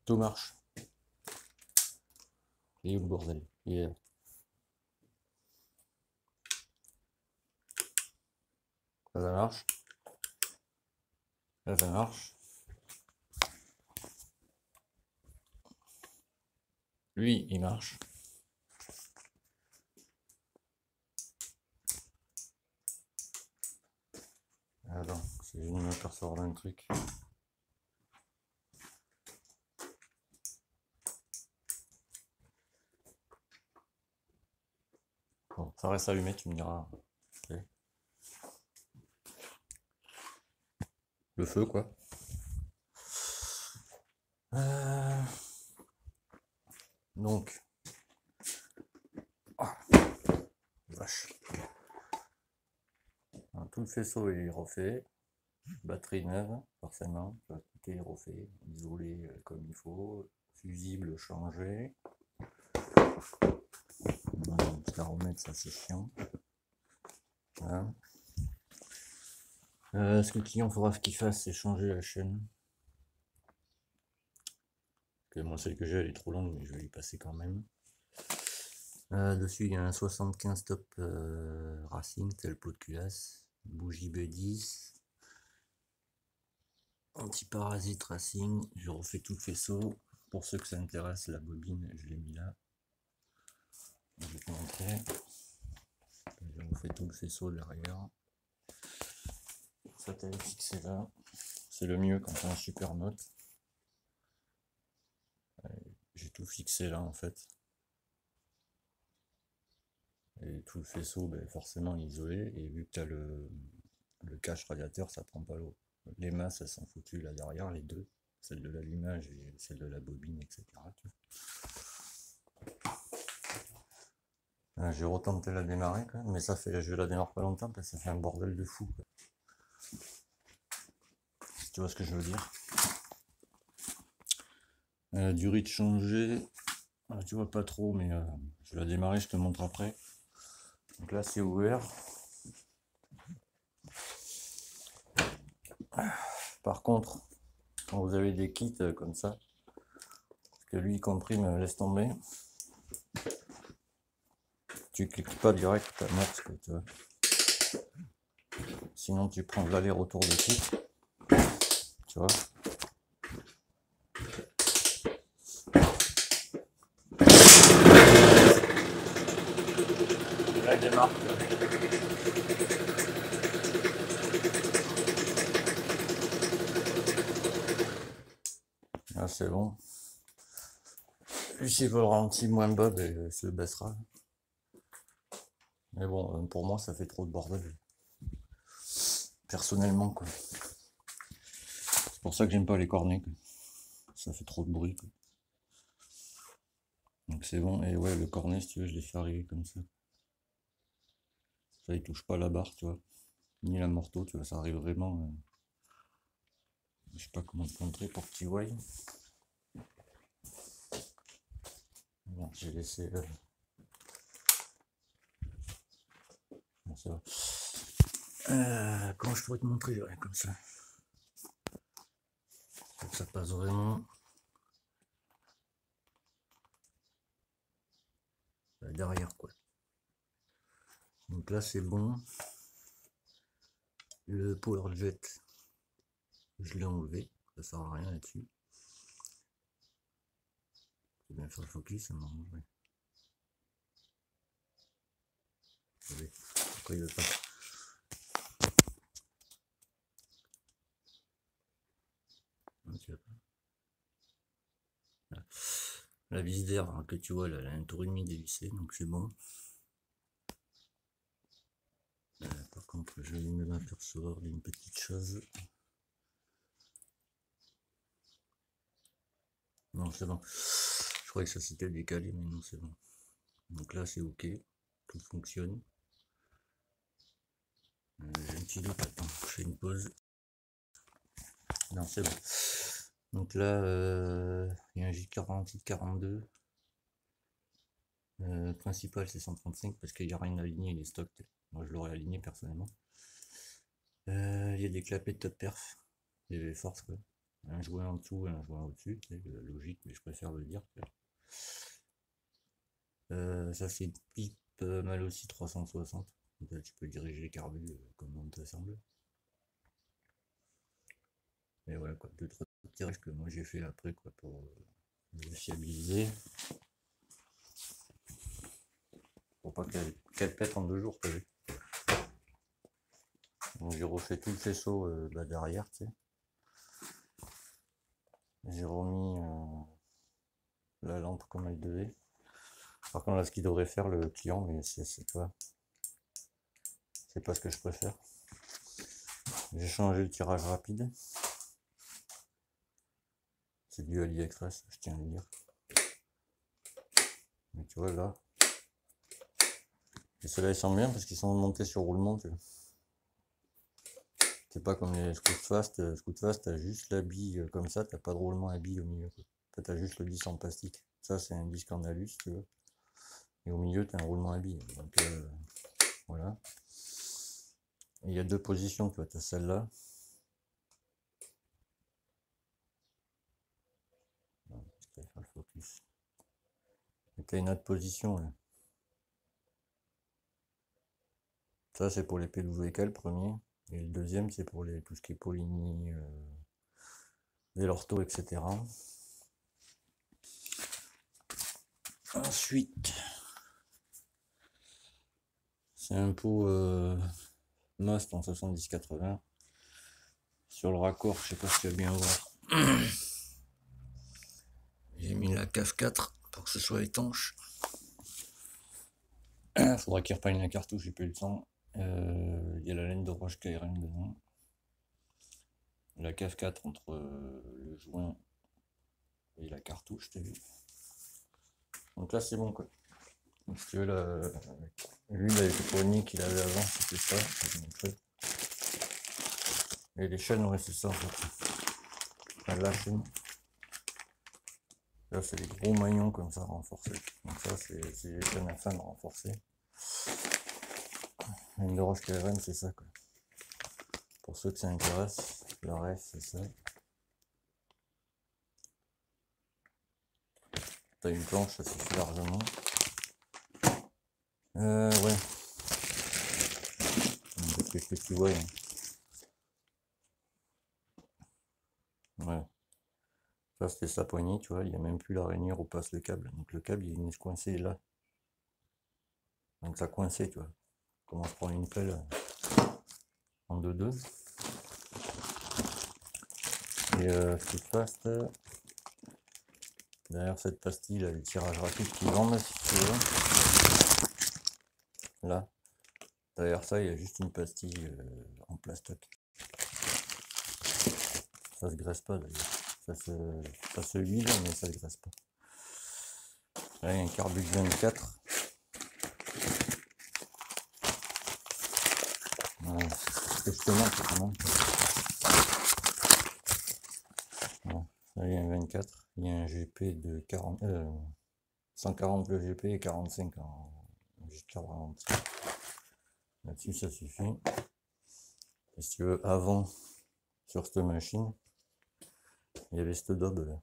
Tout marche. Il est où le bordel? Il est là. Ça marche. Là, ça marche. Lui, il marche. Attends, si je me m'apercevoir d'un truc. Bon, ça reste allumé, tu me diras. Okay. Le feu, quoi. Donc. Oh, vache. Alors, tout le faisceau est refait. Batterie neuve, forcément. Tout est refait. Isolé comme il faut. Fusible changé. La remettre, ça c'est chiant. Voilà. Ce que le client faudra qu'il fasse, c'est changer la chaîne. Que moi, celle que j'ai, elle est trop longue, mais je vais y passer quand même. Dessus, il y a un 75 top Racing, tel pot de culasse, bougie B10, anti-parasite Racing. Je refais tout le faisceau. Pour ceux que ça intéresse, la bobine, je l'ai mis là. Je vais te montrer. Je refais tout le faisceau derrière. Ça t'avait fixé là. C'est le mieux quand on a un super note. J'ai tout fixé là en fait. Et tout le faisceau, ben, forcément isolé. Et vu que tu as le cache radiateur, ça prend pas l'eau. Les masses, elles sont foutues là derrière, les deux. Celle de l'allumage et celle de la bobine, etc. J'ai retenté la démarrer quand même, mais ça fait, je la démarre pas longtemps parce que ça fait un bordel de fou. Quoi. Si tu vois ce que je veux dire. Durée de changer, tu vois pas trop, mais je vais la démarrer, je te montre après. Donc là c'est ouvert. Par contre, quand vous avez des kits comme ça, parce que lui il comprime, laisse tomber. Tu cliques pas direct ta marque, tu vois. Sinon tu prends l'aller-retour de kit. Tu vois. Là il démarre. Là c'est bon. Lui s'il veut le ralenti moins bas, ben, se baissera. Mais bon, pour moi ça fait trop de bordel. Personnellement quoi. C'est pour ça que j'aime pas les cornets. Quoi. Ça fait trop de bruit. Quoi. Donc c'est bon. Et ouais, le cornet, si tu veux, je l'ai fait arriver comme ça. Ça, il touche pas la barre, tu vois. Ni la morteau, tu vois, ça arrive vraiment. Je sais pas comment te montrer pour que tu voyes. Bon, j'ai laissé. Bon, ça va. Comment je pourrais te montrer, ouais, comme ça. Faut que ça passe vraiment. Derrière, quoi. Donc là, c'est bon. Le power jet, je l'ai enlevé. Ça sert à rien là-dessus. C'est bien faire le focus, ça m'arrange. Ouais. Pourquoi il veut pas? La vis d'air hein, que tu vois là, elle a un tour et demi dévissé, donc c'est bon. Par contre, je viens de m'apercevoir d'une petite chose. Non, c'est bon. Je croyais que ça s'était décalé, mais non, c'est bon. Donc là, c'est ok. Tout fonctionne. J'ai un petit doute. Attends, je fais une pause. Non, c'est bon. Donc là, il y a un J48, 42. Principal, c'est 135 parce qu'il n'y a rien aligné, il est stock. Moi, je l'aurais aligné personnellement. Il y a des clapets de top perf. Des force quoi. un joint en dessous et un joint au-dessus, c'est logique, mais je préfère le dire. Ça c'est une pipe Malossi 360. Là, tu peux diriger les carbus comme bon te semble. Et voilà quoi, 2-3 tirages que moi j'ai fait après quoi pour le fiabiliser. Pour pas qu'elle pète en 2 jours, t'as vu. Donc j'ai refait tout le faisceau derrière, tu sais. J'ai remis la lampe comme elle devait. Par contre là ce qu'il devrait faire le client, mais c'est pas ce que je préfère. J'ai changé le tirage rapide. C'est du AliExpress, je tiens à le dire. Mais tu vois là. Et ceux-là ils sont bien parce qu'ils sont montés sur roulement, tu vois. C'est pas comme les Scoot Fast. Scoot Fast, t'as juste la bille comme ça, t'as pas de roulement à bille au milieu. T'as juste le disque en plastique. Ça, c'est un disque en alu, si tu veux. Et au milieu, t'as un roulement à bille. Donc, voilà. Il y a 2 positions, tu vois. T'as celle-là. Et t'as une autre position, là. Ça, c'est pour les PWK, le premier. Et le deuxième, c'est pour tout ce qui est Poligny, Delorto, etc. Ensuite, c'est un pot Mast en 70-80. Sur le raccord, je sais pas si tu vas bien voir. J'ai mis la CAF 4 pour que ce soit étanche. Faudra qu'il reprenne la cartouche, j'ai plus le temps. Il y a la laine de roche KRM dedans. La CAF 4 entre le joint et la cartouche, t'as vu. Donc là c'est bon quoi. Donc, si tu veux, l'huile électronique qu'il avait avant, c'était ça, je vais montrer. Et les chaînes, ouais, c'est ça en fait. La chaîne. Là c'est des gros maillons comme ça renforcés. Donc ça c'est les chaînes à fin renforcées. La laine de roche KRM, c'est ça quoi. Pour ceux que ça intéresse, le reste c'est ça. T'as une planche, ça suffit largement. Ouais. Qu'est-ce que tu vois hein. Ouais. Ça c'était sa poignée, tu vois, il n'y a même plus la rainière où passe le câble. Donc le câble il est venu se coincer là. Donc ça coincé, tu vois. Comment je prends une pelle en 2-2. Et ce qui passe derrière cette pastille, là, le tirage rapide qui vendent, si tu veux. Là. Derrière ça, il y a juste une pastille en plastoc. Ça se graisse pas d'ailleurs. Ça se huile, mais ça se graisse pas. Là, il y a un Carbux 24. Voilà. Ce que je te montre quand même. Voilà. Là, il y a un 24. Il y a un GP de 140 le GP et 45 en jusqu'à 40. Là-dessus, ça suffit. Et si tu veux, avant, sur cette machine, il y avait cette daube là.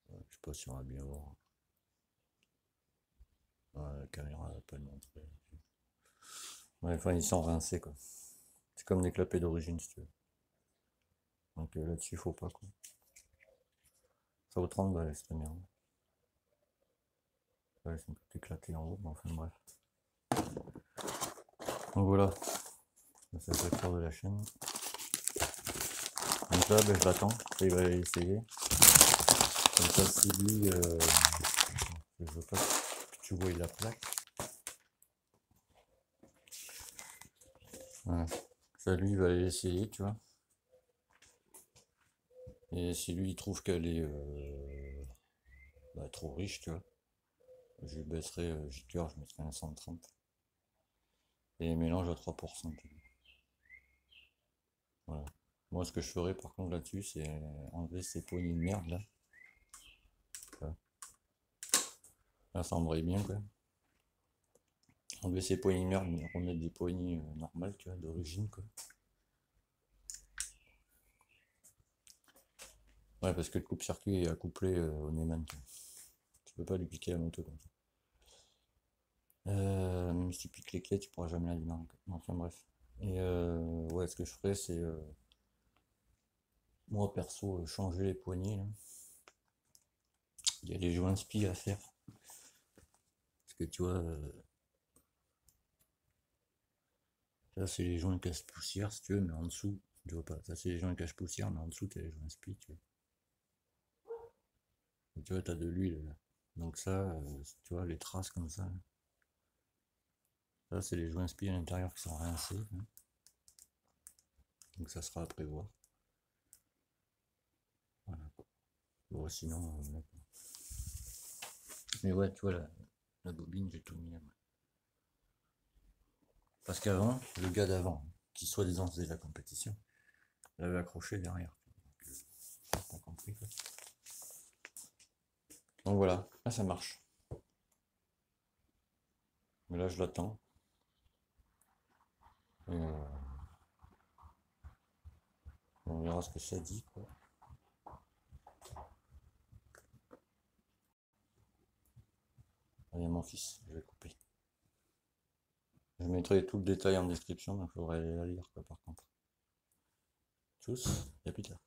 Je sais pas si on va bien voir. Ouais, la caméra va pas le montrer. Ouais, enfin, ils sont rincés quoi. C'est comme des clapets d'origine si tu veux. Donc là-dessus, faut pas quoi. Ça vaut 30 balles cette merde. Ouais, c'est un peu éclaté en haut, mais enfin bref. Donc voilà. C'est le tour de la chaîne. Donc là, ben, je l'attends. Il va essayer. Comme ça, si lui, je veux pas que tu vois la plaque. Voilà. Ça, lui, il va aller essayer, tu vois. Et si lui, il trouve qu'elle est trop riche, tu vois, je baisserai JQR, je mettrai un 130. Et mélange à 3%. Voilà. Moi, ce que je ferais, par contre, là-dessus, c'est enlever ces poignées de merde, là. Voilà. Là, ça embraye bien, quoi. enlever ces poignées de merde, mais remettre des poignées normales, tu vois, d'origine, quoi. Ouais, parce que le coupe-circuit est accouplé au Neyman, tu vois. Tu peux pas lui piquer la moto comme ça. Même si tu piques les clés, tu pourras jamais la démarrer. Enfin bref. Et ouais, ce que je ferais, c'est moi perso, changer les poignées là. Il y a les joints spi à faire. Parce que tu vois, ça c'est les joints cache-poussière si tu veux, mais en dessous, tu vois pas. Ça c'est les joints cache-poussière, mais en dessous t'as les joints spi, tu vois. Et tu vois, t'as de l'huile là. Donc ça, tu vois, les traces comme ça. Là. Ça c'est les joints spi à l'intérieur qui sont rincés. Hein. Donc ça sera à prévoir. Voilà. Bon, sinon, mais ouais, tu vois, la bobine, j'ai tout mis. Ouais. Parce qu'avant, le gars d'avant, qui soi-disant faisait la compétition, l'avait accroché derrière. Donc, t'as compris quoi. Donc voilà, là ça marche. Mais là je l'attends. Et on verra ce que ça dit quoi. Il y a mon fils, je vais couper. Je mettrai tout le détail en description, donc il faudrait aller la lire quoi par contre. Tchuss, et à plus tard.